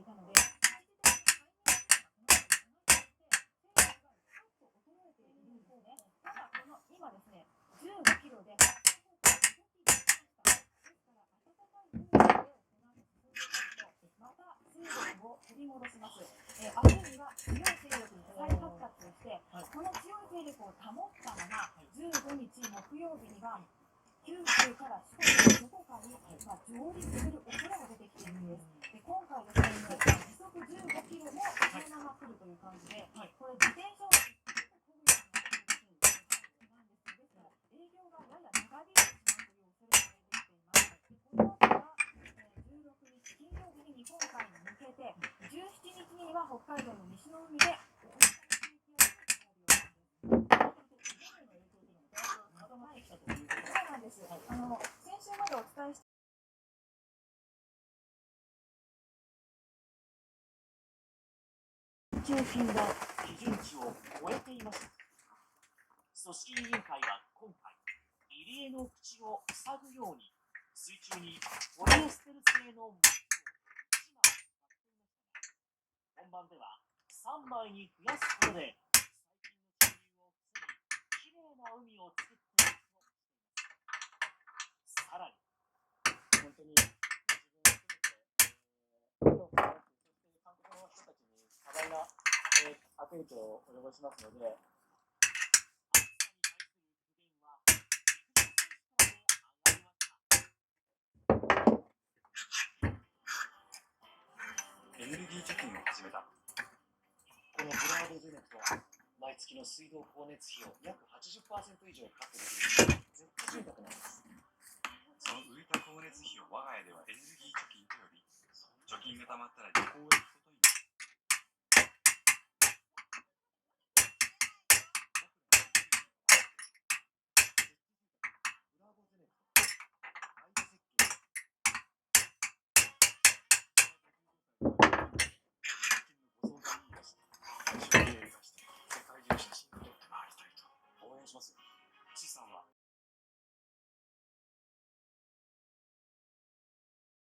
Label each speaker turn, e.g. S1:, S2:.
S1: いたので、ただこの今ですね、15キロでまた水分を取り戻します。明日には強い勢力に再発達をして、この強い勢力を保ったまま15日木曜日には九州から四国のどこかに上陸する恐れが出てきているんです。で今回ですね、時速15キロもそのまま来るという感じで、これ自転車を営業がやや長引いてしまうという恐れが出てきています。この後は16日金曜日に日本海に向けて、17日には北海道の西の海でそうなんです。先週までお伝えした
S2: 中金が基準値を超えていました。組織委員会は今回、入江の口を塞ぐように水中にポリエステル製の膜を1枚使っていました。本番では3枚に増やすことで細菌の侵入を防ぎ、きれいな海を作っていくとしています。さらに本当に自分を含めて、そして韓国の人たちに多大な悪影響を及ぼしますので、エネルギー貯金を始めた。このブラードゼネットは毎月の水道光熱費を約 80% 以上カットできる絶対住宅なんです。その浮いた光熱費を我が家ではエネルギー貯金と呼び、貯金がたまったら旅行へ行くことになる。ブラードゼネット相手設計ご相談にいらして収益を生かして世界中写真を撮って回りたいと応援します。資産は